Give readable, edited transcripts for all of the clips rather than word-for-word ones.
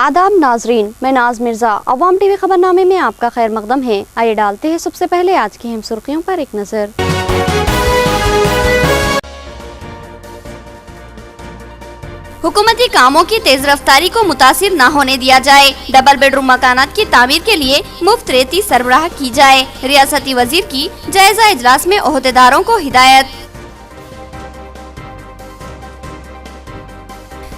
आदाब नाजरीन, मैं नाज मिर्जा। अवाम टीवी खबरनामे में आपका खैर मकदम है। आइए डालते हैं सबसे पहले आज की अहम सुर्खियों पर एक नजर। हुकूमती कामों की तेज रफ्तारी को मुतासिर न होने दिया जाए। डबल बेडरूम मकानात की तामीर के लिए मुफ्त रेती सरबराह की जाए। रियासती वजीर की जायजा इजलास में ओहदेदारों को हिदायत।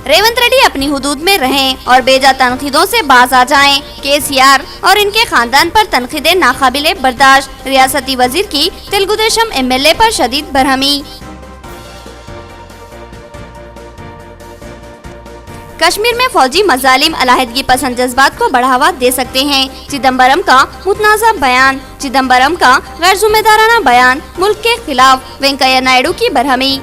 रेवंत रेड्डी अपनी हुदूद में रहें और बेजा तनकीदों से बाज आ जाएं। केसीआर और इनके खानदान पर तनकीदें नाकाबिले बर्दाश्त। रियासती वजीर की तेलुगुदेशम एमएलए पर शदीद बरहमी। कश्मीर में फौजी मजालिम अलहदगी पसंद जज्बात को बढ़ावा दे सकते हैं। चिदम्बरम का मुतनाज़ा बयान। चिदम्बरम का गैर जिम्मेदाराना बयान मुल्क के खिलाफ। वेंकैया नायडू की बरहमी।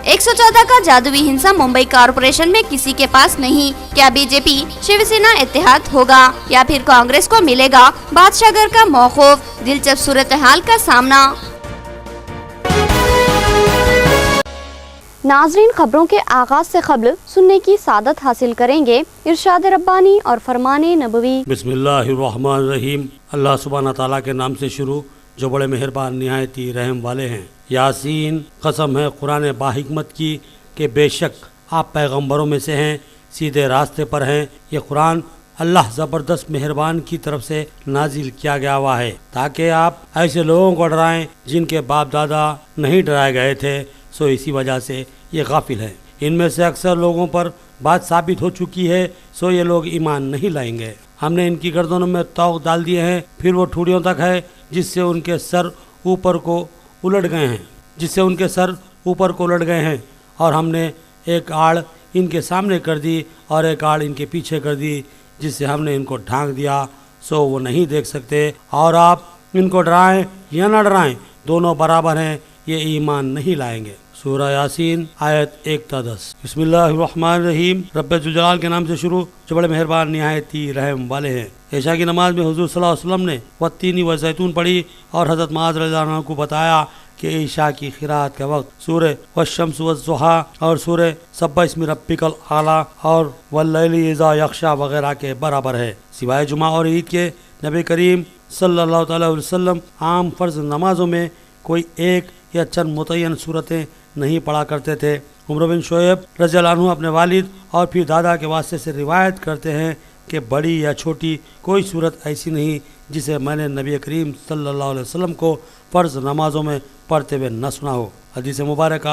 114 का जादुई हिंसा मुंबई कॉरपोरेशन में किसी के पास नहीं। क्या बीजेपी शिवसेना इत्तेहाद होगा या फिर कांग्रेस को मिलेगा बादशाहगढ़ का मौकूफ? दिलचस्प सूरत हाल का सामना। नाजरीन, खबरों के आगाज से कबल सुनने की सादत हासिल करेंगे इरशाद रब्बानी और फरमाने नबवी। बिस्मिल्लाहिर्रहमानिर्रहीम। अल्लाह सुब्हाना तआला के नाम से शुरू जो बड़े मेहरबान निहायत ही रहम वाले हैं। यासीन, कसम है कुरान बाहिकमत की कि बेशक आप पैगंबरों में से हैं, सीधे रास्ते पर हैं। ये कुरान अल्लाह ज़बरदस्त मेहरबान की तरफ से नाजिल किया गया हुआ है ताकि आप ऐसे लोगों को डराएं जिनके बाप दादा नहीं डराए गए थे। सो इसी वजह से ये गाफिल हैं। इनमें से अक्सर लोगों पर बात साबित हो चुकी है, सो ये लोग ईमान नहीं लाएंगे। हमने इनकी गर्दनों में तौक डाल दिए हैं, फिर वो ठूड़ियों तक है जिससे उनके सर ऊपर को उलट गए हैं और हमने एक आड़ इनके सामने कर दी और एक आड़ इनके पीछे कर दी जिससे हमने इनको ढांक दिया। सो वो नहीं देख सकते और आप इनको डराएं या ना डराएं दोनों बराबर हैं, ये ईमान नहीं लाएंगे। सूरह यासीन आयत 1-10। बिस्मिल्लाहिर्रहमानिर्रहीम। रब्बे जुल जलाल के नाम से शुरू जो बड़े मेहरबान निहायत ही रहम वाले हैं। ऐशा की नमाज में हुजूर सल्लल्लाहु अलैहि वसल्लम ने वत्तीनी व ज़ैतून पढ़ी और हज़रत मुआज़ रज़ियल्लाहु अन्हु को बताया कि ईशा की खिरात के वक्त सूरह वश्शम्स वज़्ज़ुहा और सूरह सब्बिह इस्मि रब्बिकल आला और वल्लैलि इज़ा यग़शा वगैरह के बराबर है। सिवाय जुमा और ईद के नबी करीम सल्लल्लाहु अलैहि वसल्लम आम फ़र्ज़ नमाजों में कोई एक या चंद मुतय्यन सूरतें नहीं पढ़ा करते थे। उमर बिन शोएब रज़ियल्लाहु अन्हु अपने वालिद और फिर दादा के वास्ते से रिवायत करते हैं कि बड़ी या छोटी कोई सूरत ऐसी नहीं जिसे मैंने नबी करीम सल्लल्लाहु अलैहि वसल्लम को फ़र्ज़ नमाजों में पढ़ते हुए न सुना हो। हदीस मुबारक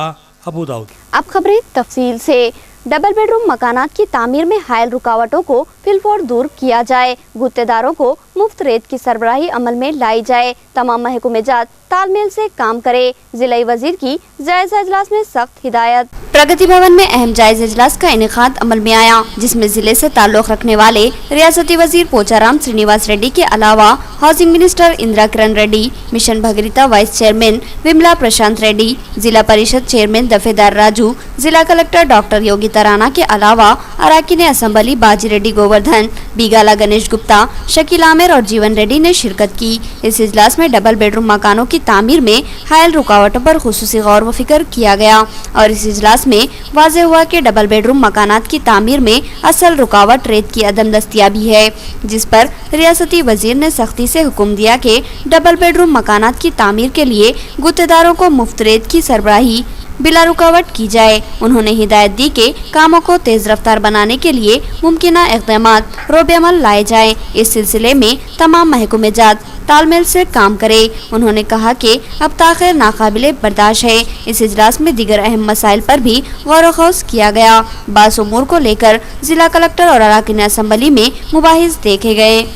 अबू दाऊद। अब खबरें तफसील से। डबल बेडरूम मकानात की तामीर में हायल रुकावटों को फिलफौर दूर किया जाए। गुत्तेदारों को मुफ्त रेत की सरबराही अमल में लाई जाए। तमाम महकमे जात तालमेल से काम करे। जिला वजीर की जायजा इजलास में सख्त हिदायत। प्रगति भवन में अहम जायजा इजलास का इनेकाद अमल में आया जिसमें जिले से ताल्लुक रखने वाले रियासती वजीर पोचाराम श्रीनिवास रेड्डी के अलावा housing minister Indira Kiran Reddy, mission Bhagiratha vice chairman Vimala Prashanth Reddy, जिला परिषद चेयरमैन दफेदार राजू, जिला कलेक्टर डॉक्टर योगी तराना के अलावा अराकीन असम्बली बाजी रेड्डी गोवर्धन, बीगाला गणेश गुप्ता, शकील आमिर और जीवन रेड्डी ने शिरकत की। इस इजलास में डबल बेडरूम मकानों की तामीर में हायल रुकावटों पर खुसूसी गौर व फिक्र किया गया और इस इजलास में वाज़े हुआ कि डबल बेडरूम मकानात की तामीर में असल रुकावट रेत की अदम दस्तियाबी है, जिस पर रियासती वजीर ने सख्ती से हुक्म दिया कि डबल बेडरूम मकानात की तामीर के लिए गुत्तेदारों को मुफ्त रेत की सरबराही बिला रुकावट की जाए। उन्होंने हिदायत दी कि कामों को तेज रफ्तार बनाने के लिए मुमकिना इक़दामात रोबे अमल लाए जाएं। इस सिलसिले में तमाम महकमे जात तालमेल से काम करे। उन्होंने कहा कि अब ताख़ीर नाकाबिले बर्दाश्त है। इस इजलास में दीगर अहम मसाइल पर भी गौर ख़ौस किया गया। बास उमूर को लेकर जिला कलेक्टर और अराकीन असम्बली में मुबाहिस देखे गए।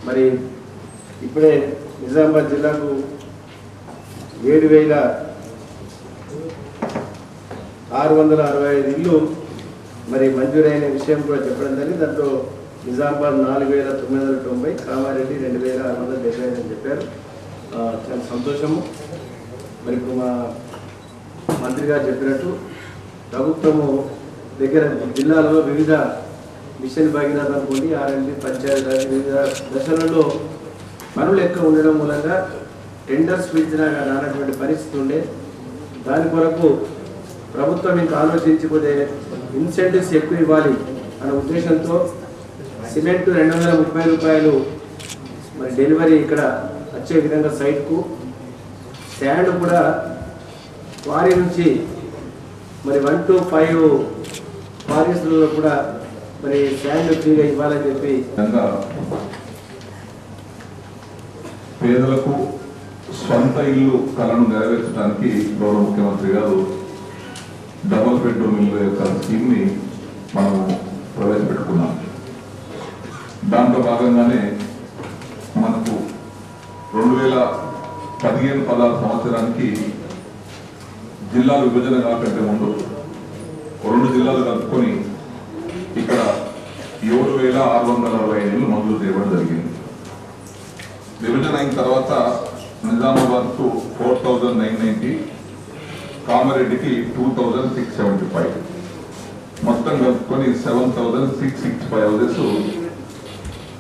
మరి ఇప్పుడే నిజామాబాద్ జిల్లాకు 7,665 ఇళ్ళు మరి మంజూరైన విషయం కూడా చెప్పడం జరిగింది. దాంట్లో నిజామాబాద్ 4,990, కామారెడ్డి 2,675 అని చెప్పారు. చాలా సంతోషము. మరి ఇప్పుడు మా మంత్రి గారు చెప్పినట్టు ప్రభుత్వము దగ్గర జిల్లాలో వివిధ మిషన్ భగీరథ అనుకోండి, ఆర్ఎండ్బి, పంచాయతీ వివిధ దశలలో పనులు ఎక్కువ ఉండడం మూలంగా టెండర్స్ పిలిచినా రానటువంటి పరిస్థితి ఉండే. దాని కొరకు ప్రభుత్వం ఇంకా ఆలోచించిపోతే ఇన్సెంటివ్స్ ఎక్కువ ఇవ్వాలి అనే ఉద్దేశంతో సిమెంట్ 230 రూపాయలు మరి డెలివరీ ఇక్కడ వచ్చే విధంగా సైట్కు, శాండ్ కూడా క్వారీ నుంచి మరి 1 to 5 క్వారీస్లలో కూడా మరి శాండ్ ఫ్రీగా ఇవ్వాలని చెప్పి పేదలకు స్వంత ఇల్లు కళను నెరవేర్చడానికి గౌరవ ముఖ్యమంత్రి గారు డబుల్ బెడ్రూమ్ ఇల్లు యొక్క స్కీమ్ని మనం ప్రవేశపెట్టుకున్నాం. దాంట్లో భాగంగానే మనకు 2015-16 సంవత్సరానికి జిల్లా విభజన కాకంటే ముందు 2 జిల్లాలు కలుపుకొని ఇక్కడ 7,645 ఇళ్ళు మంజూరు చేయడం జరిగింది. విభజన అయిన తర్వాత నిజామాబాద్కు 4,990, కామారెడ్డికి 2,675, మొత్తం కలుపుకొని 7,665 హౌసెస్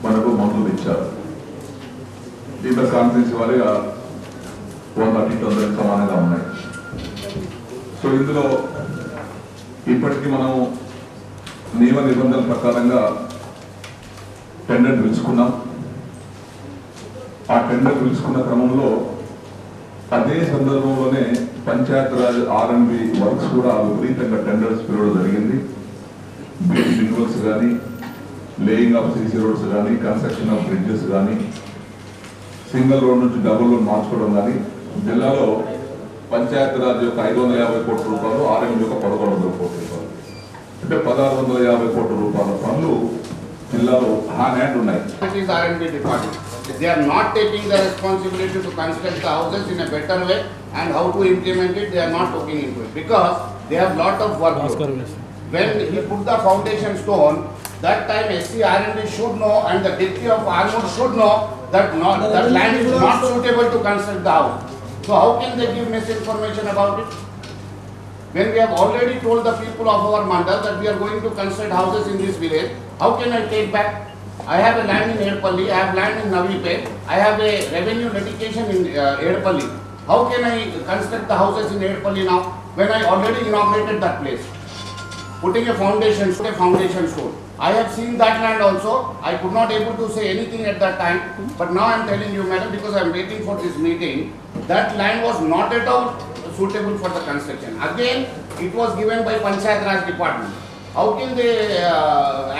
మనకు మంజూరు ఇచ్చారు. దీంట్లో కాన్ఫరెన్స్ వారిగా 130 సమానంగా ఉన్నాయి. సో ఇందులో ఇప్పటికీ మనం నియమ నిబంధనల ప్రకారంగా టెండర్ పిలుచుకున్నాం. ఆ టెండర్ పిలుచుకున్న క్రమంలో అదే సందర్భంలోనే పంచాయతీరాజ్ R&B వర్క్స్ కూడా విపరీతంగా టెండర్స్ పిలవడం జరిగింది. బీటీ రిన్యూవల్స్ కానీ, లేయింగ్ ఆఫ్ CC రోడ్స్ కానీ, కన్స్ట్రక్షన్ ఆఫ్ బ్రిడ్జెస్ కానీ, సింగిల్ రోడ్ నుంచి డబుల్ రోడ్ మార్చుకోవడం కానీ, జిల్లాలో పంచాయతీరాజ్ యొక్క 550 కోట్ల రూపాయలు, R&B యొక్క 1,100 కోట్ల రూపాయలు, అంటే 1,650 కోట్ల రూపాయల పనులు జిల్లాలో హ్యాండ్ ఉన్నాయి. R&B department. They are not taking the responsibility to construct the houses in a better way and how to implement it. They are not looking into it because they have lot of work. When he put the foundation stone, that time SC R&D should know and the deputy of Armour should know that that land is not suitable to construct the house. So how can they give misinformation about it? When we have already told the people of our mandal that we are going to construct houses in this village, how can I take back? I have a land in Edapalli, I have land in Navipet, I have a revenue litigation in Edapalli. How can I construct the houses in Edapalli now when I already inaugurated that place? Putting a foundation stone. I have seen that land also. I could not able to say anything at that time, but now I am telling you, madam, because I am waiting for this meeting, that land was not at all suitable for the construction. Again, it was given by Panchayat Raj department. How can they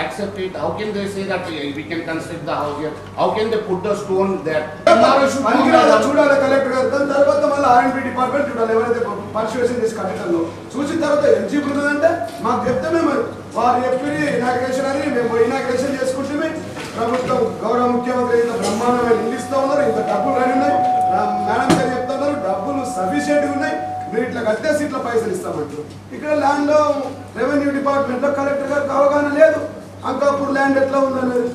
accept it? How can they say that we can construct the house here? How can they put the stone there? చూడాలి collector గారు. దాని తర్వాత మళ్ళీ R&B department చూడాలి. ఎవరైతే persuasion చేసి కట్టడంలో చూసిన తర్వాత ఎలిజిబుల్ ఉన్నదంటే మాకు చెప్తే మేము వారు చెప్పి ఇనాగ్రేషన్ అని మేము ఇనాగ్రేషన్ చేసుకుంటే ప్రభుత్వం గౌరవ ముఖ్యమంత్రి ఇంత బ్రహ్మాండమైన ఇల్లు ఇస్తూ ఉన్నారు, ఇంత డబ్బులు రెడీ ఉన్నాయి, మేడం గారు చెప్తా ఉన్నారు డబ్బులు సఫిషియెంట్గా ఉన్నాయి, మీరు ఇట్లా కట్టేసి ఇట్లా పైసలు ఇస్తామంటారు. ఇక్కడ ల్యాండ్లో రెవెన్యూ డిపార్ట్మెంట్లో కలెక్టర్ గారికి అవగాహన లేదు. అంకాపూర్ ల్యాండ్ ఎట్లా ఉందనేది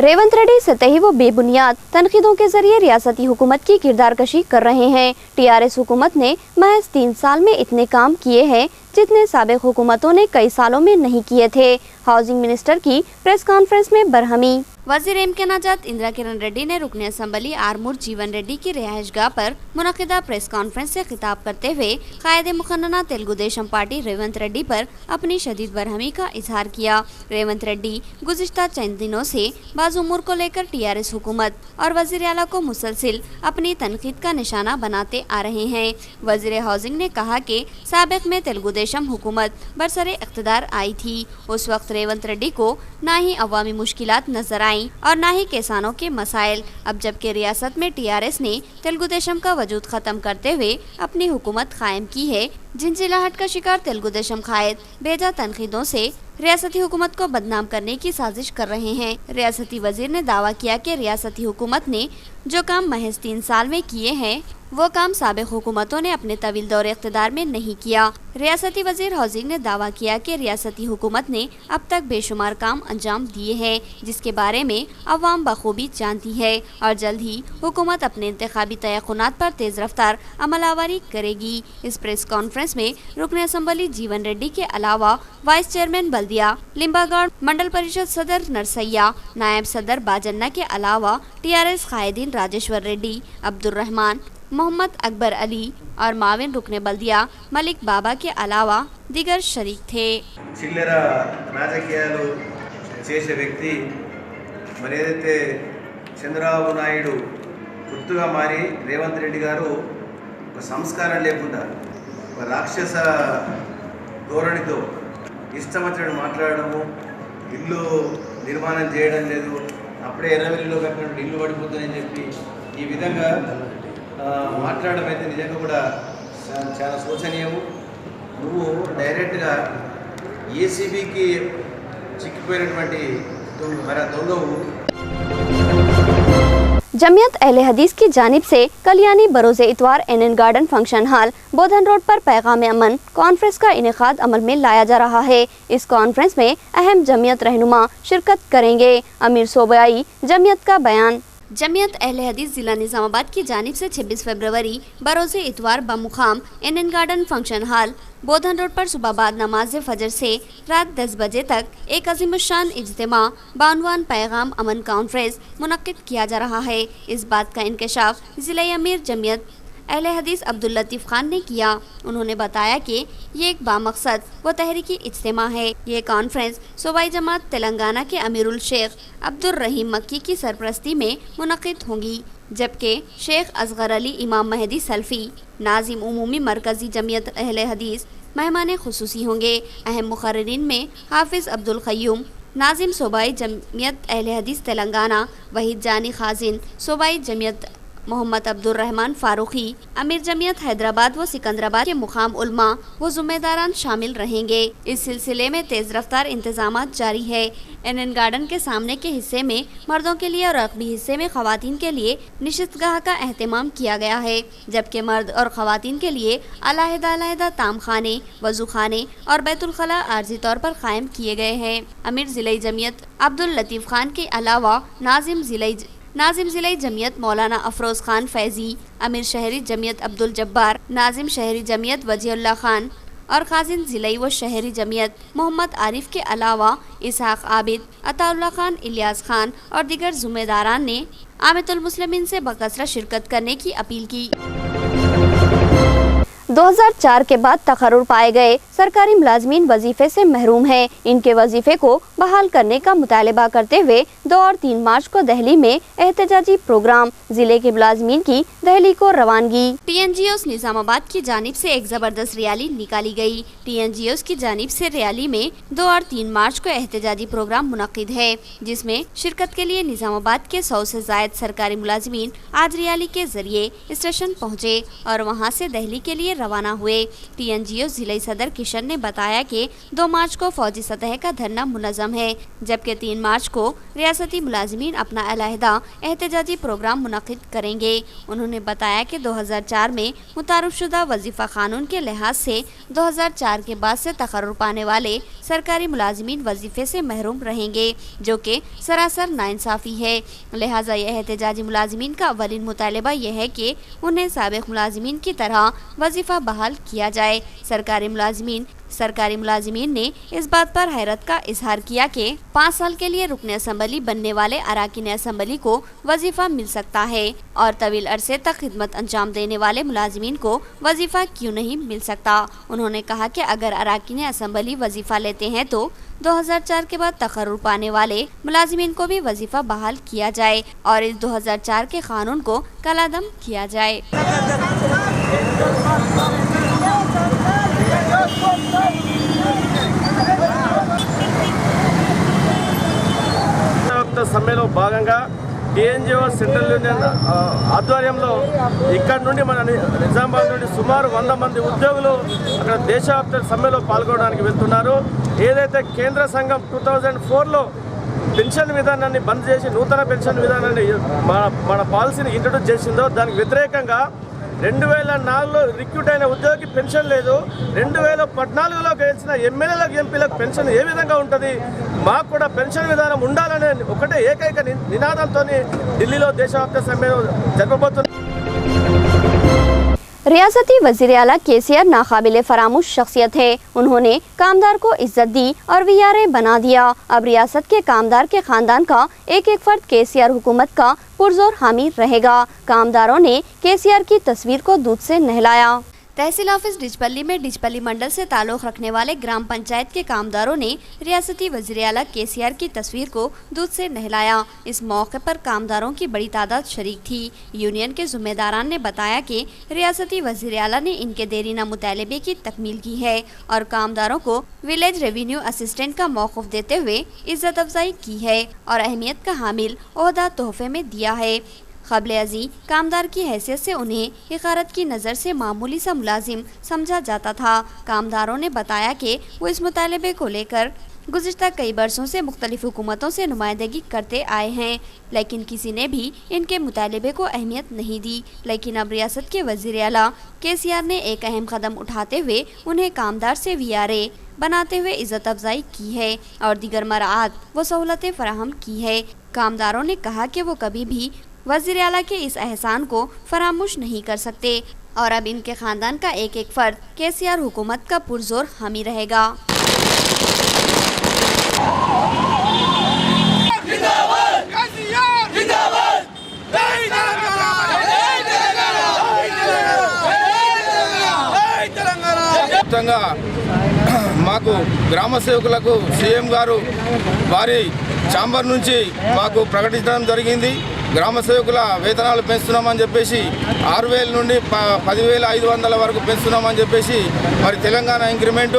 रेवंत रेड्डी सतह ही वो बेबुनियाद तनकीदों के जरिए रियासती हुकूमत की किरदारकशी कर रहे हैं। TRS हुकूमत ने महज 3 साल में इतने काम किए हैं जितने साबिक हुकूमतों ने कई सालों में नहीं किए थे। हाउसिंग मिनिस्टर की प्रेस कॉन्फ्रेंस में बरहमी। वजीर एमके नाजात इंदिरा किरण रेड्डी ने रुकने असम्बली आरमूर जीवन रेड्डी की रिहाइशगाह पर मुनक़िदा प्रेस कॉन्फ्रेंस से खिताब करते हुए कायदे मुखन्नना तेलुगु देशम पार्टी रेवंत रेड्डी पर अपनी शदीद बरहमी का इजहार किया। रेवंत रेड्डी गुज़िश्ता चंद दिनों से बाज़ उमूर को लेकर TRS हुकूमत और वजीर आला को मुसलसिल अपनी तनकीद का निशाना बनाते आ रहे हैं। वजीर हाउसिंग ने कहा कि साबिक में तेलुगु देशम हुकूमत बरसरे इक़्तिदार आई थी। उस वक्त रेवंत रेड्डी को ना ही अवामी मुश्किलात नजर आई और ना ही किसानों के मसाइल। अब जबकि रियासत में TRS ने तेलुगु देशम का वजूद खत्म करते हुए अपनी हुकूमत कायम की है, जिनजिलाहट का शिकार तेलुगु देशम कायद बेजा तनकीदों से रियासती हुकूमत को बदनाम करने की साजिश कर रहे हैं। रियासती वजीर ने दावा किया कि रियासती हुकूमत ने जो काम महज 3 साल में किए हैं वो काम साबिक हुकूमतों ने अपने तवील दौर इक़्तिदार में नहीं किया। रियासती वजीर हाउसिंग ने दावा किया कि रियासती हुकूमत ने अब तक बेशुमार काम अंजाम दिए हैं जिसके बारे में अवाम बखूबी जानती है और जल्द ही हुकूमत अपने इंतखाबी तयक़ुनात पर तेज़ रफ्तार अमलावरी करेगी। इस प्रेस कॉन्फ्रेंस कॉन्फ्रेंस में रुकन असम्बली जीवन रेड्डी के अलावा वाइस चेयरमैन बल्दिया लिम्बागढ़ मंडल परिषद सदर नरसैया, नायब सदर बाजन्ना के अलावा TRS कायदीन राजेश्वर रेड्डी, अब्दुल रहमान, मोहम्मद अकबर अली और माविन रुकने बल्दिया मलिक बाबा के अलावा दीगर शरीक थे। చిల్లర రాజకీయాలు చేసే వ్యక్తి మరి ఏదైతే చంద్రబాబు నాయుడు గుర్తుగా మారి రేవంత్ రెడ్డి గారు ఒక సంస్కారం లేకుండా ఒక రాక్షస ధోరణితో ఇష్టం వచ్చినట్టు మాట్లాడడము, ఇల్లు నిర్మాణం చేయడం లేదు, అప్పుడే ఎర్రవెల్లిలో కట్టినట్టు ఇల్లు పడిపోతుందని చెప్పి ఈ విధంగా మాట్లాడడం అయితే నిజంగా కూడా చాలా శోచనీయము. నువ్వు డైరెక్ట్గా ఏసీబీకి చిక్కిపోయినటువంటి దొంగవు. जमियत अहले हदीस की जानिब से कल्याणी बरोज़े इतवार NN गार्डन फंक्शन हॉल बोधन रोड पर पैगाम अमन कॉन्फ्रेंस का इनेकाद अमल में लाया जा रहा है। इस कॉन्फ्रेंस में अहम जमियत रहनुमा शिरकत करेंगे। अमीर सोबाई जमियत का बयान। जमियत अहले हदीस जिला निजामाबाद की जानिब से 26 फरवरी बरोज़े इतवार बमुकाम NN गार्डन फंक्शन हॉल बोधन रोड पर सुबह बाद नमाज फजर से रात 10 बजे तक एक अज़ीमुश्शान इज्तिमा बानवान पैगाम अमन कॉन्फ्रेंस मुनक्किद किया जा रहा है। इस बात का इंकशाफ ज़िला अमीर जमियत अहले हदीस अब्दुल लतीफ़ खान ने किया। उन्होंने बताया कि ये एक बामकसद व तहरीकी इज्तिमा है। ये कॉन्फ्रेंस सूबाई जमात तेलंगाना के अमीरुल शेख अब्दुल रहीम मक्की की सरपरस्ती में मुनक्किद होंगी, जबकि शेख असगर अली इमाम महदी सल्फी नाजिम उमूमी मरकज़ी जमियत अहले हदीस मेहमान खुसूसी होंगे। अहम मुक़र्रिरीन में हाफिज़ अब्दुल क़य्यूम, नाजिम सूबाई जमियत अहले हदीस तेलंगाना वहीद जानी खाजिन, सूबाई जमियत मोहम्मद अब्दुल रहमान फारूकी, अमीर जमियत हैदराबाद व सिकंदराबाद के मुकाम उल्मा व ज़िम्मेदारान शामिल रहेंगे। इस सिलसिले में तेज़ रफ्तार इंतजामात जारी है। NN गार्डन के सामने के हिस्से में मर्दों के लिए और रकबी हिस्से में ख़वातीन के लिए निशिस्तगाह का अहतमाम किया गया है, जबकि मर्द और ख़वातीन के लिए अलहदा ताम खाने, वज़ू खाने और बैतुल खला आर्जी तौर पर कायम किए गए हैं। अमीर ज़िला जमियत अब्दुल लतीफ़ खान के अलावा नाजिम ज़िला जमियत मौलाना अफरोज़ खान फैज़ी, अमीर शहरी जमियत अब्दुल जब्बार, नाजिम शहरी जमियत वजीउल्लाह खान और खाजिन ज़िलाई व शहरी जमियत मोहम्मद आरिफ के अलावा इसहाक आबिद, अताउल्लाह खान, इलियास खान और दीगर ज़िम्मेदारान ने आमतुल मुस्लिमीन से बकसरत शिरकत करने की अपील की। 2004 के बाद तकर्रुर पाए गए सरकारी मुलाजमीन वजीफे से महरूम हैं। इनके वजीफे को बहाल करने का मुतालबा करते हुए 2 और 3 मार्च को दिल्ली में एहतजाजी प्रोग्राम। जिले के मुलाजमीन की दिल्ली को रवानगी। TNGOs निजामाबाद की जानिब से एक जबरदस्त रैली निकाली गई। TNGOs की जानिब से रैली में 2 और 3 मार्च को एहतजाजी प्रोग्राम मुनक्किद है, जिसमें शिरकत के लिए निजामाबाद के 100 से जायद सरकारी मुलाजमीन आज रैली के जरिए स्टेशन पहुँचे और वहाँ से दिल्ली के लिए रवाना हुए। TNGO जिला सदर किशन ने बताया कि 2 मार्च को फौजी सतह का धरना मुनज़्ज़म है, जबकि 3 मार्च को रियासती मुलाजमीन अपना अलहदा एहतजाजी प्रोग्राम मुनक्किद करेंगे। उन्होंने बताया कि 2004 में मुतारुफ़शुदा वजीफ़ा कानून के लिहाज से 2004 के बाद से तकर्रुर पाने वाले सरकारी मुलाजमीन वजीफे से महरूम रहेंगे, जो कि सरासर नाइंसाफ़ी है। लिहाजा यह एहतजाजी मुलाजमीन का अवलिन मुतालबा यह है कि उन्हें साबिक़ मुलाजमीन की तरह वजीफ़ा बहाल किया जाए। सरकारी मुलाजमीन ने इस बात पर हैरत का इजहार किया कि 5 साल के लिए रुकन असम्बली बनने वाले अराकीन असम्बली को वजीफा मिल सकता है और तवील अरसे तक खिदमत अंजाम देने वाले मुलाजमीन को वजीफा क्यों नहीं मिल सकता। उन्होंने कहा कि अगर अराकीन असम्बली वजीफा लेते हैं तो 2004 के बाद तकर्रुर पाने वाले मुलाजमीन को भी वजीफा बहाल किया जाए और इस 2004 के कानून को कलादम किया जाए। సమ్మెలో భాగంగా TNGO సెంట్రల్ యూనియన్ ఆధ్వర్యంలో ఇక్కడ నుండి మన నిజామాబాద్ నుండి సుమారు 100 మంది ఉద్యోగులు అక్కడ దేశవ్యాప్త సమ్మెలో పాల్గొనడానికి వెళ్తున్నారు. ఏదైతే కేంద్ర సంఘం 2004లో పెన్షన్ విధానాన్ని బంద్ చేసి నూతన పెన్షన్ విధానాన్ని మన పాలసీని ఇంట్రడ్యూస్ చేసిందో దానికి వ్యతిరేకంగా 2004లో రిక్రూట్ అయిన ఉద్యోగికి పెన్షన్ లేదు. 2014లో గెలిచిన ఎమ్మెల్యేలకు ఎంపీలకు పెన్షన్ ఏ విధంగా ఉంటుంది? మాకు కూడా పెన్షన్ విధానం ఉండాలనే ఒకటే ఏకైక నినాదంతో ఢిల్లీలో దేశవ్యాప్త సమ్మె జరపబోతున్నారు. रियासती वज़ीर आला केसीआर नाकाबिले फरामोश शख्सियत है। उन्होंने कामदार को इज्जत दी और वीआरए बना दिया। अब रियासत के कामदार के खानदान का एक एक फर्द केसीआर हुकूमत का पुरजोर हामी रहेगा। कामदारों ने केसीआर की तस्वीर को दूध से नहलाया। तहसील ऑफिस डिचपल्ली में डिचपल्ली मंडल से ताल्लुक़ रखने वाले ग्राम पंचायत के कामदारों ने रियासती वज़ीर आला केसीआर की तस्वीर को दूध से नहलाया। इस मौके पर कामदारों की बड़ी तादाद शरीक थी। यूनियन के ज़िम्मेदारान ने बताया कि रियासती वज़ीर आला ने इनके देरीना मुतालबे की तकमील की है और कामदारों को विलेज रेवेन्यू असिस्टेंट का मौक़ूफ़ देते हुए इज्जत अफजाई की है और अहमियत का हामिल ओहदा तोहफे में दिया है। क़ब्ल अज़ीं कामदार की हैसियत से उन्हें हिकारत की नज़र से मामूली सा मुलाजिम समझा जाता था। कामदारों ने बताया कि वो इस मुतालबे को लेकर गुज़िश्ता कई बरसों से मुख्तलिफ हुकूमतों से नुमाइंदगी करते आए हैं, लेकिन किसी ने भी इनके मुतालबे को अहमियत नहीं दी। लेकिन अब रियासत के वज़ीर आला केसीआर ने एक अहम कदम उठाते हुए उन्हें कामदार से वीआरए बनाते हुए इज्जत अफजाई की है और दीगर मराआत व सहूलतें फराहम की है। कामदारों ने कहा कि वो कभी भी वज़ीर आला के इस एहसान को फरामोश नहीं कर सकते और अब इनके खानदान का एक एक फर्द केसीआर हुकूमत का पुरजोर हामी रहेगा। మాకు గ్రామ సేవకులకు సీఎం గారు వారి ఛాంబర్ నుంచి మాకు ప్రకటించడం జరిగింది। గ్రామ సేవకుల వేతనాలు పెంచుతున్నామని చెప్పేసి 6,000 నుండి 10,500 వరకు పెంచుతున్నామని చెప్పేసి మరి తెలంగాణ ఇంక్రిమెంట్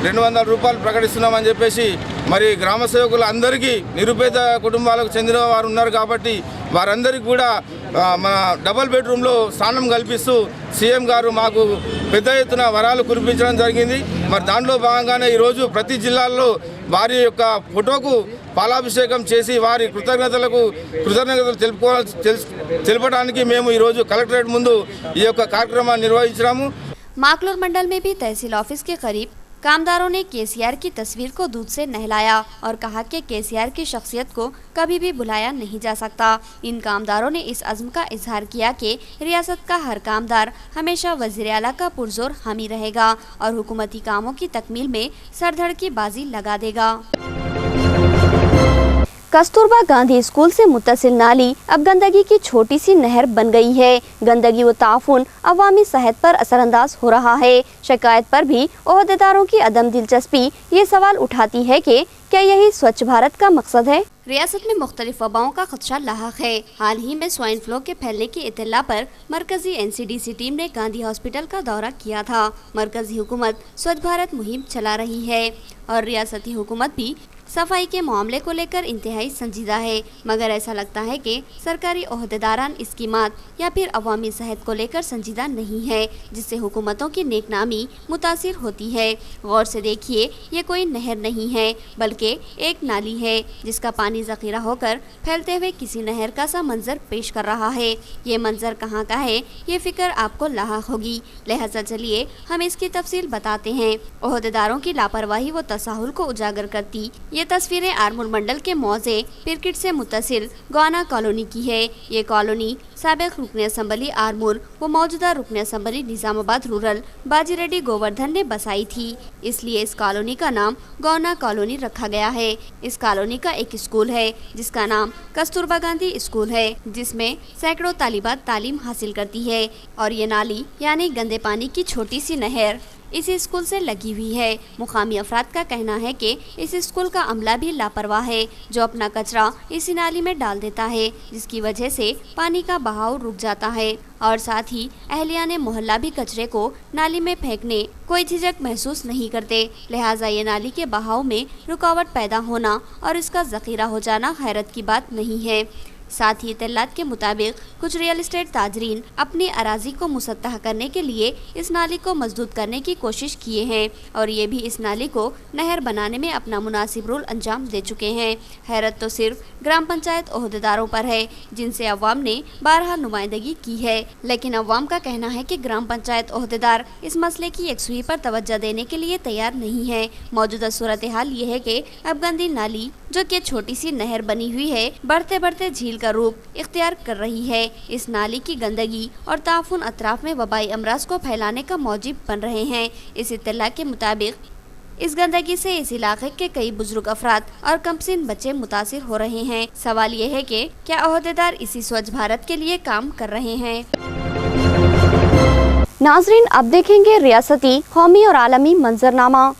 200 రూపాయలు ప్రకటిస్తున్నామని చెప్పేసి మరి గ్రామ సేవకులు అందరికీ నిరుపేద కుటుంబాలకు చెందిన వారు ఉన్నారు కాబట్టి వారందరికీ కూడా మన డబుల్ బెడ్రూమ్లో స్థానం కల్పిస్తూ సీఎం గారు మాకు పెద్ద ఎత్తున వరాలు కురిపించడం జరిగింది। మరి దాంట్లో భాగంగానే ఈరోజు ప్రతి జిల్లాల్లో వారి యొక్క ఫోటోకు పాలాభిషేకం చేసి వారి కృతజ్ఞతలు తెలపడానికి మేము ఈరోజు కలెక్టరేట్ ముందు ఈ యొక్క కార్యక్రమాన్ని నిర్వహించాము। माकलूर मंडल में भी तहसील ऑफिस के करीब कामदारों ने केसीआर की तस्वीर को दूध से नहलाया और कहा कि केसीआर की शख्सियत को कभी भी भुलाया नहीं जा सकता। इन कामदारों ने इस अज़्म का इजहार किया कि रियासत का हर कामदार हमेशा वज़ीर आला का पुरजोर हामी रहेगा और हुकूमती कामों की तकमील में सरधड़ की बाजी लगा देगा। कस्तूरबा गांधी स्कूल से मुत्तसिल नाली अब गंदगी की छोटी सी नहर बन गई है। गंदगी व ताफुन अवामी सेहत पर असरअंदाज हो रहा है। शिकायत पर भी ओहदेदारों की अदम दिलचस्पी ये सवाल उठाती है कि क्या यही स्वच्छ भारत का मकसद है। रियासत में मुख्तलिफ वबाओं का खदशा लाहक है। हाल ही में स्वाइन फ्लू के फैलने की इत्तला पर मरकजी NCDC टीम ने गांधी हॉस्पिटल का दौरा किया था। मरकजी हुकूमत स्वच्छ भारत मुहिम चला रही है और रियासती हुकूमत भी सफाई के मामले को लेकर इंतहाई संजीदा है, मगर ऐसा लगता है कि सरकारी ओहदेदारान इसकी मात या फिर अवामी सेहत को लेकर संजीदा नहीं है, जिससे हुकूमतों की नेकनामी मुतासिर होती है। गौर से देखिए, ये कोई नहर नहीं है बल्कि एक नाली है जिसका पानी ज़ख़ीरा होकर फैलते हुए किसी नहर का सा मंजर पेश कर रहा है। ये मंजर कहाँ का है ये फिक्र आपको लाहक होगी, लिहाजा चलिए हम इसकी तफसील बताते हैं। ओहदेदारों की लापरवाही व तसाहुल को उजागर करती ये तस्वीरें आरमूर मंडल के मौजे पिरकिट से मुत्तसिल गौना कॉलोनी की है। ये कॉलोनी साबिक रुकन असम्बली आरमूर व मौजूदा रुकन असम्बली निज़ामाबाद रूरल बाजी रेड्डी गोवर्धन ने बसाई थी, इसलिए इस कॉलोनी का नाम गौना कॉलोनी रखा गया है। इस कॉलोनी का एक स्कूल है जिसका नाम कस्तूरबा गांधी स्कूल है, जिसमें सैकड़ों तालिबात तालीम हासिल करती है और ये नाली यानी गंदे पानी की छोटी सी नहर इस स्कूल से लगी हुई है। मुकामी अफराद का कहना है कि इस स्कूल का अमला भी लापरवाह है, जो अपना कचरा इसी नाली में डाल देता है, जिसकी वजह से पानी का बहाव रुक जाता है और साथ ही अहलियाने मोहल्ला भी कचरे को नाली में फेंकने कोई झिझक महसूस नहीं करते। लिहाजा ये नाली के बहाव में रुकावट पैदा होना और इसका ज़ख़ीरा हो जाना हैरत की बात नहीं है। साथ ही इत्तलात के मुताबिक कुछ रियल एस्टेट ताजरीन अपनी अराजी को मुसत्तह करने के लिए इस नाली को मजदूद करने की कोशिश किए हैं और ये भी इस नाली को नहर बनाने में अपना मुनासिब रोल अंजाम दे चुके हैं। हैरत तो सिर्फ ग्राम पंचायत ओहदेदारों पर है, जिनसे अवाम ने बारहा नुमाइंदगी की है, लेकिन अवाम का कहना है कि ग्राम पंचायत ओहदेदार इस मसले की यकसुई पर तवज्जो देने के लिए तैयार नहीं है। मौजूदा सूरत हाल ये है कि अब गंदी नाली जो कि छोटी सी नहर बनी हुई है, बढ़ते बढ़ते झील का रूप इख्तियार कर रही है। इस नाली की गंदगी और ताफून अतराफ में वबाई अमराज को फैलाने का मौजिब बन रहे हैं। इस इत्तला के मुताबिक इस गंदगी से इस इलाके के कई बुजुर्ग अफराद और कमसिन बच्चे मुतासिर हो रहे हैं। सवाल ये है कि क्या ओहदेदार इसी स्वच्छ भारत के लिए काम कर रहे हैं? नाजरीन, अब देखेंगे रियासती, कौमी और आलमी मंजरनामा।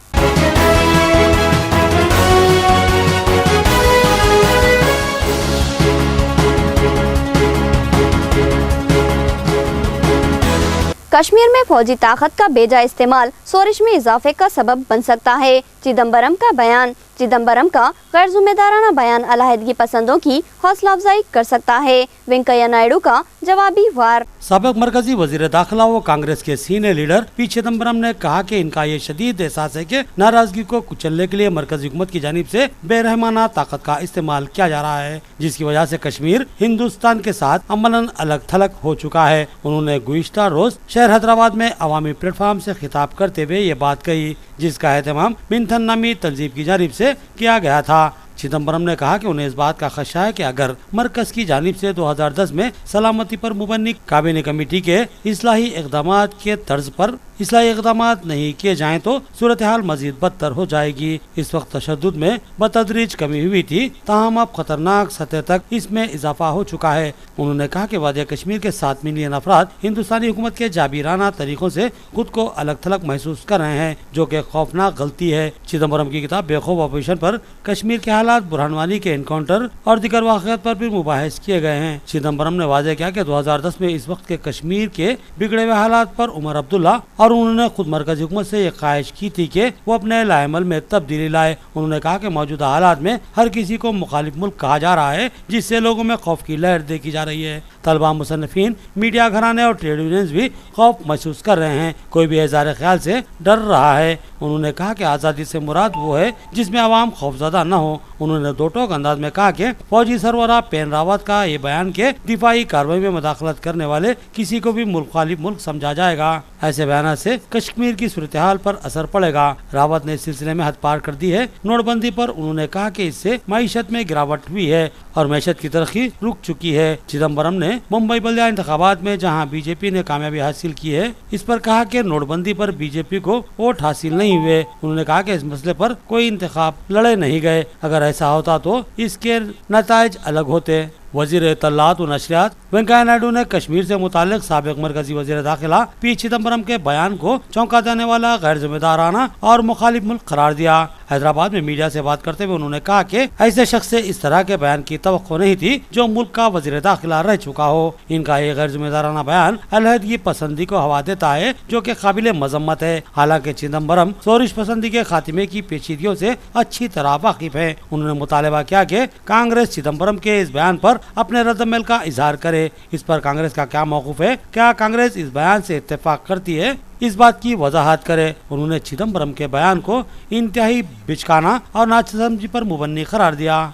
कश्मीर में फौजी ताकत का बेजा इस्तेमाल शोरिश में इजाफे का सबब बन सकता है। चिदम्बरम का बयान। चिदम्बरम का गैर जिम्मेदाराना बयान अलहदगी पसंदों की हौसला अफजाई कर सकता है। वेंकैया नायडू का जवाबी वार। साबिक मरकजी वजीर दाखिला व कांग्रेस के सीनियर लीडर पी चिदम्बरम ने कहा कि इनका ये शदीद एहसास है कि नाराजगी को कुचलने के लिए मरकजी हुकूमत की जानिब से बेरहमाना ताकत का इस्तेमाल किया जा रहा है, जिसकी वजह से कश्मीर हिंदुस्तान के साथ अमलन अलग थलग हो चुका है। उन्होंने गुज़िश्ता रोज शहर हैदराबाद में अवामी प्लेटफार्म से खिताब करते हुए ये बात कही, जिसका एहतमाम मिंथन नामी तंजीम की जानिब से किया गया था। चिदम्बरम ने कहा कि उन्हें इस बात का खदशा है कि अगर मरकज की जानिब से 2010 में सलामती पर मुबन्नी काबीना कमेटी के इस्लाही इक़दामात के तर्ज पर इस्लाही इक़दामात नहीं किए जाएं तो सूरत हाल मजीद बदतर हो जाएगी। इस वक्त तशद्दुद में बतदरीज कमी हुई थी, ताहम अब खतरनाक सतह तक इसमें इजाफा हो चुका है। उन्होंने कहा कि वादिया कश्मीर के 7 मिलियन अफराद हिंदुस्तानी हुकूमत के जाबिराना तरीकों से खुद को अलग थलग महसूस कर रहे हैं, जो कि खौफनाक गलती है। चिदम्बरम की किताब बेखौफ ऑपरेशन पर कश्मीर के हालात, बुरहान वानी के एनकाउंटर और दीगर वाक़यात पर भी मुबाहिस किए गए हैं। चिदम्बरम ने वाज़ेह किया कि 2010 में इस वक्त के कश्मीर के बिगड़े हुए हालात पर उमर अब्दुल्ला और उन्होंने खुद मरकजी हुकूमत से ये ख्वाहिश की थी कि वो अपने लाएमल में तब्दीली लाए। उन्होंने कहा कि मौजूदा हालात में हर किसी को मुखालिफ मुल्क कहा जा रहा है, जिससे लोगों में खौफ की लहर देखी जा रही है। तलबा, मुसन्निफीन, मीडिया घराने और ट्रेड यूनियंस भी खौफ महसूस कर रहे हैं। कोई भी इज़हार ख्याल से डर रहा है। उन्होंने कहा कि आज़ादी से मुराद वो है जिसमें आवाम खौफजदा न हो। उन्होंने दो टोक अंदाज में कहा कि फौजी सरबराह पेन रावत का ये बयान के दिफाई कार्रवाई में मुदाखलत करने वाले किसी को भी मुखालिफ मुल्क समझा जाएगा। ऐसे बयान से कश्मीर की सूरत हाल पर असर पड़ेगा। रावत ने इस सिलसिले में हद पार कर दी है। नोटबंदी पर उन्होंने कहा कि इससे मईशत में गिरावट हुई है और मईशत की तरक्की रुक चुकी है। चिदम्बरम ने मुंबई बल्दिया इंतखाबात में जहां बीजेपी ने कामयाबी हासिल की है, इस पर कहा कि नोटबंदी पर बीजेपी को वोट हासिल नहीं हुए। उन्होंने कहा कि इस मसले पर कोई इंतखाब लड़े नहीं गए। अगर ऐसा होता तो इसके नताइज अलग होते। वजीर इत्तलात व नशरियात वेंकैया नायडू ने कश्मीर से मुतालिक साबिक मरकजी वजीर दाखिला पी चिदम्बरम के बयान को चौंका देने वाला, गैर जिम्मेदाराना और मुखालिफ मुल्क करार दिया। हैदराबाद में मीडिया से बात करते हुए उन्होंने कहा कि ऐसे शख्स से इस तरह के बयान की तवक्को नहीं थी जो मुल्क का वजीर दाखिला रह चुका हो। इनका ये गैर जिम्मेदाराना बयान अलहदगी पसंदी को हवा देता है, जो कि काबिल मजम्मत है। हालांकि चिदम्बरम शोरिश पसंदी के खात्मे की पेचीदगियों से अच्छी तरह वाकिफ है। उन्होंने मुतालबा किया कि कांग्रेस चिदम्बरम के इस बयान पर अपने रद्दमल का इजहार करे। इस पर कांग्रेस का क्या मौक़िफ़ है? क्या कांग्रेस इस बयान से इत्तेफाक करती है? इस बात की वजाहत करे। उन्होंने चिदम्बरम के बयान को इंतहाई बिचकाना और नासमझी पर मुबन्नी करार दिया।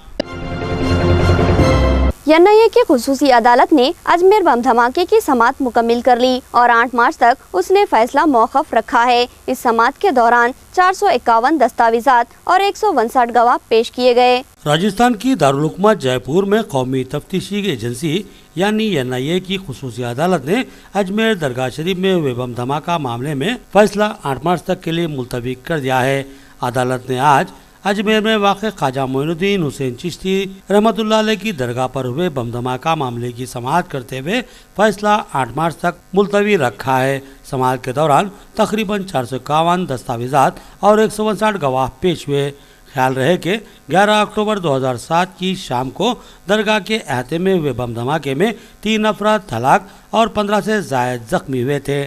एनआईए की खुसूसी अदालत ने अजमेर बम धमाके की समाअत मुकम्मिल कर ली और 8 मार्च तक उसने फैसला मौक़ूफ़ रखा है। इस समाअत के दौरान 451 दस्तावेजात और 159 गवाह पेश किए गए। राजस्थान की दारुल हुकूमत जयपुर में कौमी तफ्तीशी एजेंसी यानी एनआईए की खुसूसी अदालत ने अजमेर दरगाह शरीफ में हुए बम धमाका मामले में फैसला 8 मार्च तक के लिए मुलतवी कर दिया है। अदालत ने आज अजमेर में वाक़ ख्वाजा मोइनुद्दीन हुसैन चिश्ती रहमतुल्लाह अलैह की दरगाह पर हुए बम धमाका मामले की समाअत करते हुए फैसला 8 मार्च तक मुलतवी रखा है। समाअत के दौरान तकरीबन 451 दस्तावेजात और 159 गवाह पेश हुए। ख्याल रहे कि 11 अक्टूबर 2007 की शाम को दरगाह के अहाते में हुए बम धमाके में 3 अफराद हलाक और 15 से ज़ायद जख्मी हुए थे।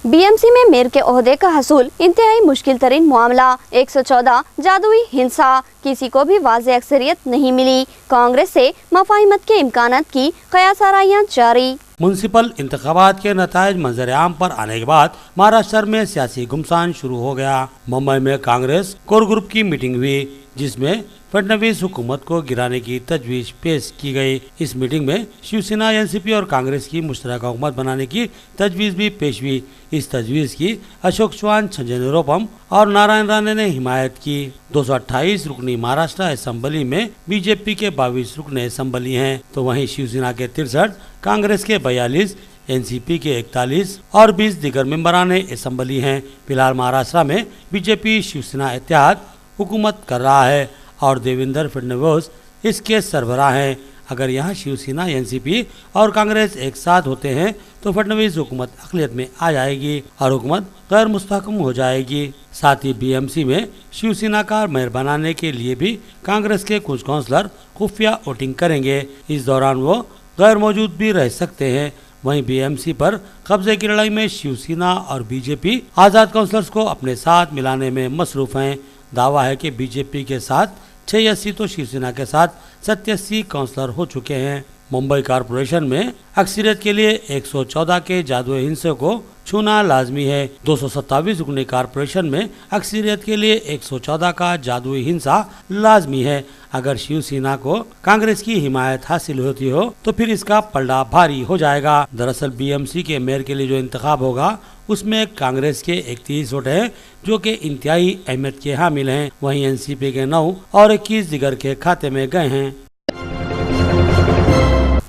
बीएमसी में मेयर के ओहदे का हसूल इंतहाई मुश्किल तरीन मामला। 114 जादुई हिंसा, किसी को भी वाज़ेह अक्सरियत नहीं मिली। कांग्रेस से मफाहिमत के इम्कानात की कयासाराइयां जारी। म्युनिसिपल इंतखाबात के नताइज मंजर आम पर आने के बाद महाराष्ट्र में सियासी घुमसान शुरू हो गया। मुंबई में कांग्रेस कोर ग्रुप की मीटिंग हुई, जिसमें फडणवीस हुकूमत को गिराने की तजवीज पेश की गई। इस मीटिंग में शिवसेना, एनसीपी और कांग्रेस की मुश्तरका हुकूमत बनाने की तजवीज भी पेश हुई। इस तजवीज की अशोक चव्हाण, संजय निरुपम और नारायण राणे ने हिमायत की। 228 रुकनी महाराष्ट्र असेंबली में बीजेपी के 22 रुकने असेंबली हैं, तो वहीं शिवसेना के 63, कांग्रेस के 42, एनसीपी के 41 और 20 दीगर मेंबराने असेंबली हैं। फिलहाल महाराष्ट्र में बीजेपी शिवसेना इत्तेहाद हुकूमत कर रहा है और देवेंद्र फडणवीस इसके सरबराह हैं। अगर यहाँ शिवसेना, एनसीपी और कांग्रेस एक साथ होते हैं तो फडणवीस हुकूमत अक़लियत में आ जाएगी और हुकूमत गैर मुस्तहकम हो जाएगी। साथ ही बीएमसी में शिवसेना का मेयर बनाने के लिए भी कांग्रेस के कुछ काउंसलर खुफिया वोटिंग करेंगे। इस दौरान वो गैर मौजूद भी रह सकते हैं। वहीं बीएमसी पर कब्जे की लड़ाई में शिवसेना और बीजेपी आजाद काउंसलर्स को अपने साथ मिलाने में मसरूफ हैं। दावा है कि बीजेपी के साथ 86 तो शिवसेना के साथ 87 काउंसलर हो चुके हैं। मुंबई कारपोरेशन में अक्सरियत के लिए 114 के जादुई हिस्से को छूना लाजमी है। 227 रुकनी कारपोरेशन में अक्सरियत के लिए 114 का जादुई हिंसा लाजमी है। अगर शिवसेना को कांग्रेस की हिमायत हासिल होती हो तो फिर इसका पलड़ा भारी हो जाएगा। दरअसल बीएमसी के मेयर के लिए जो इंतखाब होगा उसमें कांग्रेस के 31 वोट हैं जो कि इंतहाई अहमियत के हामिल हैं। वहीं एनसीपी के 9 और 21 दिगर के खाते में गए हैं।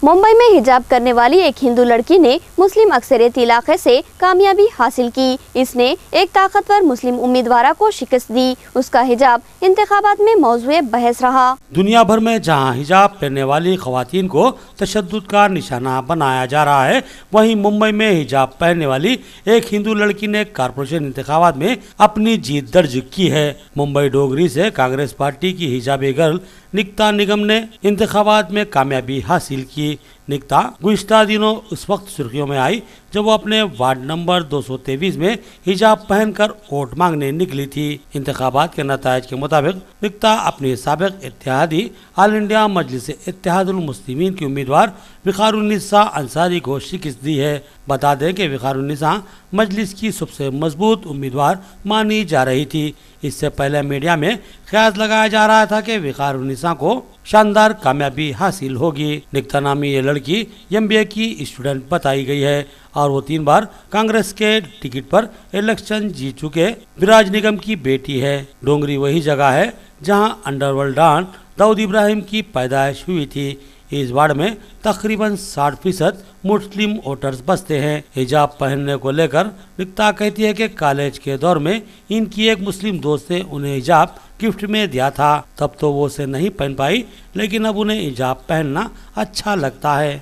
मुंबई में हिजाब करने वाली एक हिंदू लड़की ने मुस्लिम अक्सरियत इलाके से कामयाबी हासिल की। इसने एक ताकतवर मुस्लिम उम्मीदवार को शिकस्त दी। उसका हिजाब इंतखाबात में मौजूए बहस रहा। दुनिया भर में जहां हिजाब पहनने वाली खवातीन को तशद्दुद का निशाना बनाया जा रहा है, वहीं मुंबई में हिजाब पहनने वाली एक हिंदू लड़की ने कारपोरेशन इंतखाबात में अपनी जीत दर्ज की है। मुंबई डोगरी से कांग्रेस पार्टी की हिजाबी गर्ल निकिता निगम ने इंतखाबात में कामयाबी हासिल की। निकिता गुज़िश्ता दिनों उस वक्त सुर्खियों में आई जब वो अपने वार्ड नंबर 223 में हिजाब पहनकर वोट मांगने निकली थी। इंतखाबात के नतायज के मुताबिक निकिता अपनी साबिक इत्तेहादी ऑल इंडिया मजलिस इत्तेहादुल मुस्लिमीन की उम्मीदवार विखारुन्निसा अंसारी को शिकस्त दी है। बता दें कि विखारुन्निसा मजलिस की सबसे मजबूत उम्मीदवार मानी जा रही थी। इससे पहले मीडिया में ख्याल लगाया जा रहा था कि विखारुन्निसा को शानदार कामयाबी हासिल होगी। निकिता नामी ये लड़की एमबीए की स्टूडेंट बताई गई है और वो 3 बार कांग्रेस के टिकट पर इलेक्शन जीत चुके विराज निगम की बेटी है। डोंगरी वही जगह है जहां अंडरवर्ल्ड डॉन दाऊद इब्राहिम की पैदाइश हुई थी। इस वार्ड में तकरीबन 60% मुस्लिम वोटर्स बसते हैं। हिजाब पहनने को लेकर निकिता कहती है कि कॉलेज के दौर में इनकी एक मुस्लिम दोस्त ने उन्हें हिजाब गिफ्ट में दिया था। तब तो वो उसे नहीं पहन पाई, लेकिन अब उन्हें हिजाब पहनना अच्छा लगता है।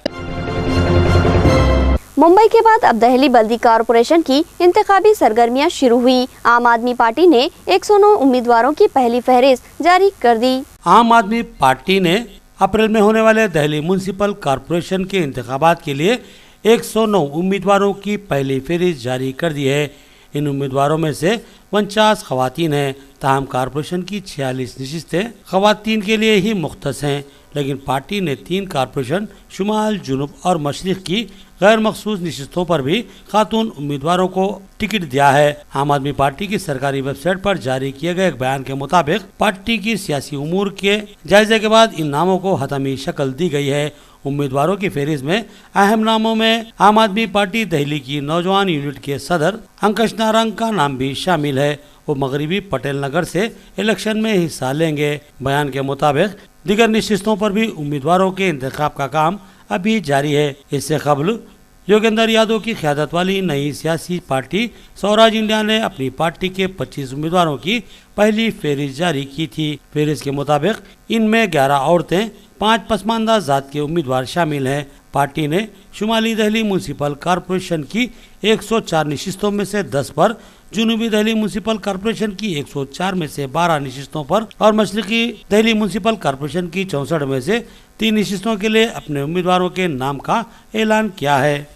मुंबई के बाद अब दिल्ली बल्दी कारपोरेशन की इंतखाबी सरगर्मियां शुरू हुई। आम आदमी पार्टी ने 109 उम्मीदवारों की पहली फहरिस्त जारी कर दी। आम आदमी पार्टी ने अप्रैल में होने वाले दिल्ली म्युनिसिपल कॉरपोरेशन के इंतखाबात के लिए 109 उम्मीदवारों की पहली फहरिस्त जारी कर दी है। इन उम्मीदवारों में से 49 खवातीन हैं। ताहम कॉरपोरेशन की 46 नशिस्तें खवातीन के लिए ही मुख्तस हैं, लेकिन पार्टी ने 3 कॉरपोरेशन शुमाल, जुनूब और मशरिक की गैर मखसूस नशिस्तों पर भी खातून उम्मीदवारों को टिकट दिया है। आम आदमी पार्टी की सरकारी वेबसाइट पर जारी किए गए एक बयान के मुताबिक पार्टी की सियासी उमूर के जायजे के बाद इन नामों को हतमी शक्ल दी गई है। उम्मीदवारों की फहरिस्त में अहम नामों में आम आदमी पार्टी दिल्ली की नौजवान यूनिट के सदर अंकश नारंग का नाम भी शामिल है। वो मगरबी पटेल नगर से इलेक्शन में हिस्सा लेंगे। बयान के मुताबिक दीगर नशिस्तों पर भी उम्मीदवारों के इंतखाब का काम अभी जारी है। इससे कबल योगेंद्र यादव की क़यादत वाली नई सियासी पार्टी स्वराज इंडिया ने अपनी पार्टी के 25 उम्मीदवारों की पहली फहरिस्त जारी की थी। फहरिस्त के मुताबिक इनमें 11 औरतें, 5 पसमानदा जात के उम्मीदवार शामिल हैं। पार्टी ने शुमाली दिल्ली म्युनिसिपल कॉरपोरेशन की 104 नशिस्तों में से 10 पर, जुनूबी दिल्ली म्युनिसिपल कॉरपोरेशन की 104 में से 12 नशिस्तों पर और मशरिकी दिल्ली म्युनिसिपल कॉरपोरेशन की 64 में से 3 नशिस्तों के लिए अपने उम्मीदवारों के नाम का ऐलान किया है।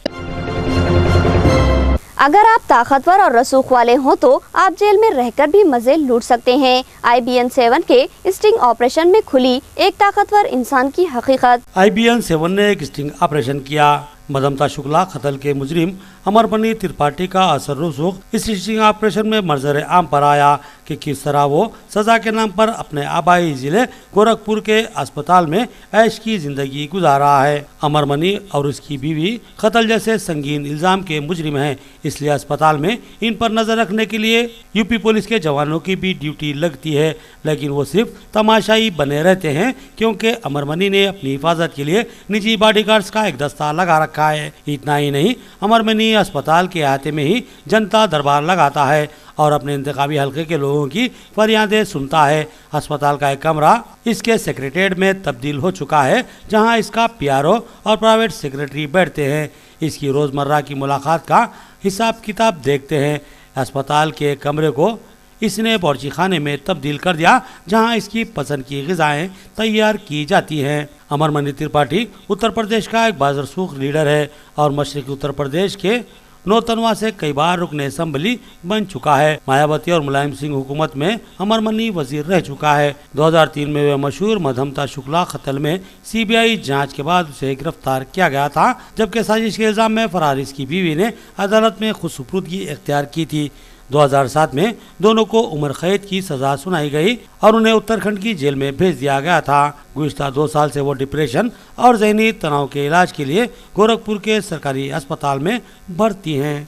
अगर आप ताकतवर और रसूख वाले हों तो आप जेल में रहकर भी मजे लूट सकते हैं। IBN 7 के स्टिंग ऑपरेशन में खुली एक ताकतवर इंसान की हकीकत। IBN 7 ने एक स्टिंग ऑपरेशन किया। मदमता शुक्ला कत्ल के मुजरिम अमरमणि त्रिपाठी का असर रसूख इस स्टिचिंग ऑपरेशन में मंजर आम पर आया कि किस तरह वो सजा के नाम पर अपने आबाई जिले गोरखपुर के अस्पताल में ऐश की जिंदगी गुजार रहा है। अमरमणि और उसकी बीवी कत्ल जैसे संगीन इल्जाम के मुजरिम हैं, इसलिए अस्पताल में इन पर नजर रखने के लिए यूपी पुलिस के जवानों की भी ड्यूटी लगती है, लेकिन वो सिर्फ तमाशाई बने रहते हैं क्योंकि अमरमणि ने अपनी हिफाजत के लिए निजी बॉडीगार्ड्स का एक दस्ता लगा रखा है। इतना ही नहीं, अमरमणि अस्पताल के अहाते में ही जनता दरबार लगाता है और अपने इंतखाबी हलके के लोगों की फरियादें सुनता है। अस्पताल का एक कमरा इसके सेक्रेटेरिएट में तब्दील हो चुका है, जहां इसका पीआरओ और प्राइवेट सेक्रेटरी बैठते हैं। इसकी रोजमर्रा की मुलाकात का हिसाब किताब देखते हैं। अस्पताल के कमरे को इसने बावर्ची खाने में तब्दील कर दिया, जहां इसकी पसंद की ग़िज़ाएं तैयार की जाती हैं। अमरमणि त्रिपाठी उत्तर प्रदेश का एक बाज़रसूख लीडर है और मशरक़ी उत्तर प्रदेश के नौतनवा से कई बार रुकने असम्बली बन चुका है। मायावती और मुलायम सिंह हुकूमत में अमरमणि वजीर रह चुका है। 2003 में वे मशहूर मधमता शुक्ला कत्ल में सीबीआई जांच के बाद उसे गिरफ्तार किया गया था, जबकि साजिश के इल्जाम में फरार इसकी बीवी ने अदालत में खुदसुपुर्दगी इख्तियार की थी। 2007 में दोनों को उम्र कैद की सजा सुनाई गई और उन्हें उत्तराखंड की जेल में भेज दिया गया था। गुज़िश्ता 2 साल से वो डिप्रेशन और ज़हनी तनाव के इलाज के लिए गोरखपुर के सरकारी अस्पताल में भर्ती हैं।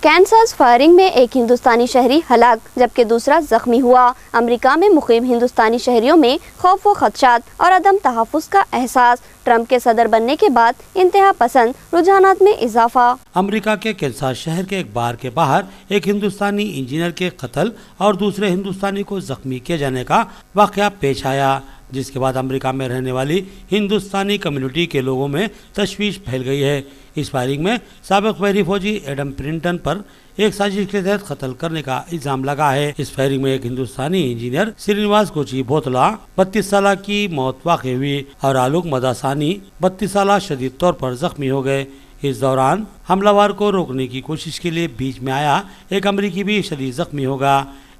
कैंसस फायरिंग में एक हिंदुस्तानी शहरी हलाक जबकि दूसरा जख्मी हुआ। अमेरिका में मुकीम हिंदुस्तानी शहरियों में खौफ व खदशात और अदम तहफ़्फ़ुज़ का एहसास। ट्रंप के सदर बनने के बाद इंतहा पसंद रुझानात में इजाफा। अमेरिका के कैंसस शहर के एक बार के बाहर एक हिंदुस्तानी इंजीनियर के कत्ल और दूसरे हिंदुस्तानी को जख्मी किए जाने का वाक़या पेश आया, जिसके बाद अमेरिका में रहने वाली हिंदुस्तानी कम्युनिटी के लोगों में तशवीश फैल गई है। इस फायरिंग में साबिक बहरी फौजी एडम प्रिंटन पर एक साजिश के तहत कत्ल करने का इल्जाम लगा है। इस फायरिंग में एक हिंदुस्तानी इंजीनियर श्रीनिवास कोची भोतला 32 साल की मौत वाक़ हुई और आलूक मदासानी 32 साल शदीद तौर पर जख्मी हो गए। इस दौरान हमलावर को रोकने की कोशिश के लिए बीच में आया एक अमरीकी भी शदीद जख्मी होगा।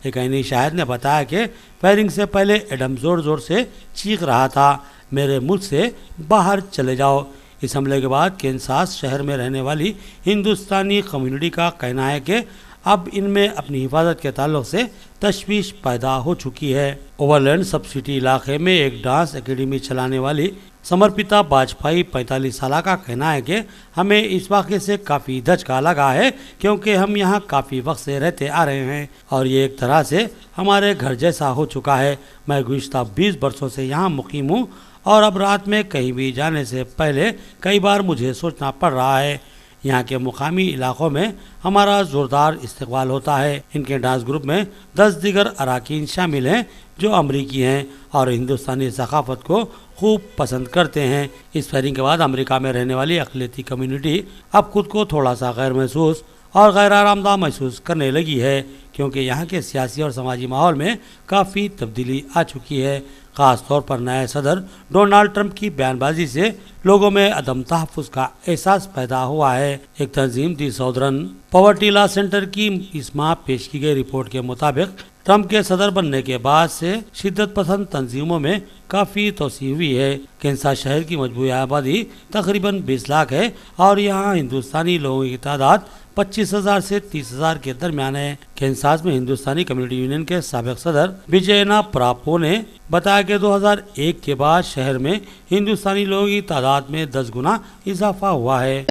एक ऐनी शाहिद ने बताया कि फायरिंग से पहले एडम जोर जोर से चीख रहा था, मेरे मुल्क से बाहर चले जाओ। इस हमले के बाद कैंसस शहर में रहने वाली हिंदुस्तानी कम्युनिटी का कहना है कि अब इनमें अपनी हिफाजत के ताल्लुक से तशवीश पैदा हो चुकी है। ओवरलैंड सब सिटी इलाके में एक डांस एकेडमी चलाने वाली समर्पिता बाजपाई 45 साल का कहना है कि हमें इस वाक़े से काफ़ी धचका लगा है क्योंकि हम यहाँ काफ़ी वक्त से रहते आ रहे हैं और ये एक तरह से हमारे घर जैसा हो चुका है। मैं गुज़िश्ता 20 वर्षों से यहाँ मुकीम हूँ और अब रात में कहीं भी जाने से पहले कई बार मुझे सोचना पड़ रहा है। यहाँ के मुकामी इलाकों में हमारा ज़ोरदार इस्तकबाल होता है। इनके डांस ग्रुप में 10 दीगर अरकान शामिल हैं जो अमरीकी हैं और हिंदुस्तानी सकाफत को खूब पसंद करते हैं। इस फायरिंग के बाद अमेरिका में रहने वाली अक़लियती कम्युनिटी अब खुद को थोड़ा सा गैर महसूस और गैर आरामदा महसूस करने लगी है क्योंकि यहाँ के सियासी और समाजी माहौल में काफ़ी तब्दीली आ चुकी है। ख़ास तौर पर नए सदर डोनाल्ड ट्रंप की बयानबाजी से लोगों में अदम तहफ़्फ़ुज़ का एहसास पैदा हुआ है। एक तंजीम दी साउदर्न पॉवर्टी लॉ सेंटर की इस माह पेश की गई रिपोर्ट के मुताबिक ट्रंप के सदर बनने के बाद से शिद्दत पसंद तंजीमों में काफ़ी तोसी हुई है। कैंसस शहर की मजमूई आबादी तकरीबन 20 लाख है और यहाँ हिंदुस्तानी लोगों की तादाद 25,000 से 30,000 के दरमियान है। कैंसस में हिंदुस्तानी कम्युनिटी यूनियन के साबिक सदर विजयना प्रापो ने बताया कि 2001 के बाद शहर में हिंदुस्तानी लोगों की तादाद में 10 गुना इजाफा हुआ है।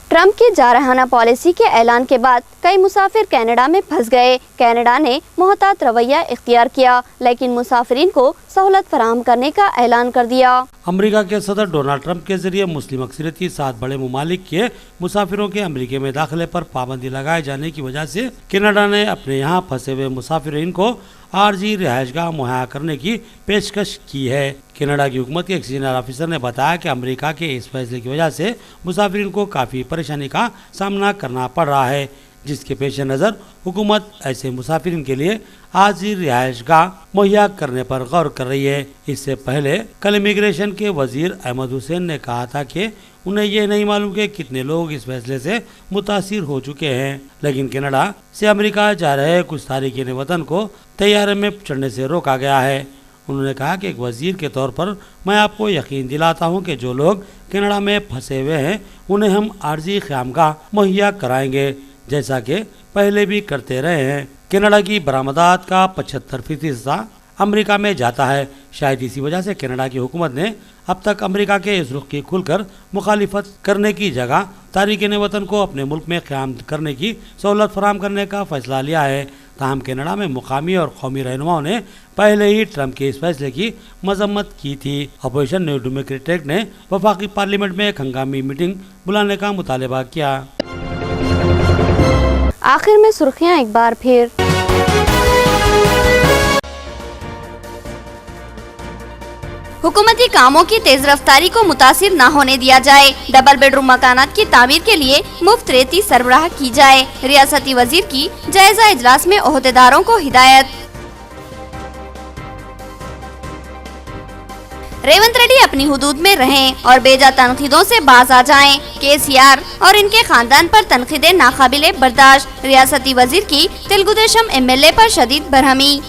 ट्रंप की जारहाना पॉलिसी के ऐलान के बाद कई मुसाफिर कनाडा में फंस गए। कनाडा ने मोहतात रवैया इख्तियार किया लेकिन मुसाफिरीन को सहूलत फराहम करने का ऐलान कर दिया। अमेरिका के सदर डोनाल्ड ट्रंप के जरिए मुस्लिम अक्सरियती 7 बड़े ममालिक के मुसाफिरों के अमेरिका में दाखिले पर पाबंदी लगाए जाने की वजह से कनाडा ने अपने यहाँ फंसे हुए मुसाफिरीन को आरजी रिहायशगाह मुहैया करने की पेशकश की है। कनाडा की हुकूमत के एक सीनियर ऑफिसर ने बताया कि अमेरिका के इस फैसले की वजह से मुसाफिरीन को काफ़ी परेशानी का सामना करना पड़ रहा है, जिसके पेश नज़र हुकूमत ऐसे मुसाफिरीन के लिए आरजी रिहायशगाह मुहैया करने पर गौर कर रही है। इससे पहले कल इमिग्रेशन के वजीर अहमद हुसैन ने कहा था कि उन्हें ये नहीं मालूम कि कितने लोग इस फैसले से मुतासिर हो चुके हैं, लेकिन कनाडा से अमेरिका जा रहे कुछ तारिकीन वतन को तैयारे में चढ़ने से रोका गया है। انہوں نے کہا کہ ایک وزیر کے طور پر میں آپ کو یقین دلاتا ہوں کہ جو لوگ کینیڈا میں پھنسے ہوئے ہیں انہیں ہم عارضی قیامگاہ مہیا کرائیں گے، جیسا کہ پہلے بھی کرتے رہے ہیں۔ کینیڈا کی برآمدات کا 75% حصہ امریکہ میں جاتا ہے۔ شاید اسی وجہ سے کینیڈا کی حکومت نے اب تک امریکہ کے اس رخ کی کھل کر مخالفت کرنے کی جگہ تارکین وطن کو اپنے ملک میں قیام کرنے کی سہولت فراہم کرنے کا فیصلہ لیا ہے۔ تاہم کینیڈا میں مقامی اور قومی رہنماؤں نے پہلے ہی ٹرمپ کے اس فیصلے کی مذمت کی تھی۔ اپوزیشن نیو ڈیموکریٹک نے وفاقی پارلیمنٹ میں ایک ہنگامی میٹنگ بلانے کا مطالبہ کیا۔ آخر میں سرخیاں ایک بار پھر۔ حکومتی کاموں کی تیز رفتاری کو متاثر نہ ہونے دیا جائے، ڈبل بیڈ روم مکانات کی تعمیر کے لیے مفت ریتی سربراہ کی جائے، ریاستی وزیر کی جائزہ اجلاس میں عہدیداروں کو ہدایت۔ ریونت ریڈی اپنی حدود میں رہیں اور بیجا تنقیدوں سے باز آ جائیں، KCR اور ان کے خاندان پر تنقیدیں ناقابل برداشت، ریاستی وزیر کی تلگو دیشم MLA پر شدید برہمی۔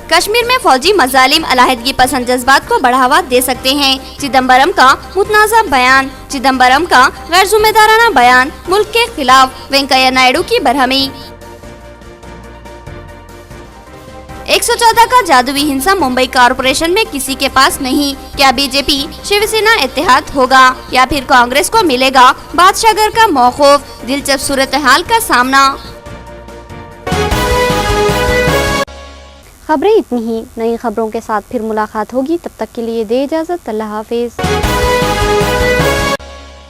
کشمیر میں فوجی مظالم علیحدگی پسند جذبات کو بڑھاوا دے سکتے ہیں، چدمبرم کا متنازع بیان، چدمبرم کا غیر ذمہ دارانہ بیان ملک کے خلاف، وینکیا نائیڈو کی برہمی۔ 114 کا جادوئی ہنسا ممبئی کارپوریشن میں کسی کے پاس نہیں، کیا BJP شیو سینا اتحاد ہوگا یا پھر کانگریس کو ملے گا بادشاہ گھر کا موقف؟ دلچسپ صورتحال کا سامنا۔ خبریں اتنی ہی، نئی خبروں کے ساتھ پھر ملاقات ہوگی، تب تک کے لیے دے اجازت، اللہ حافظ۔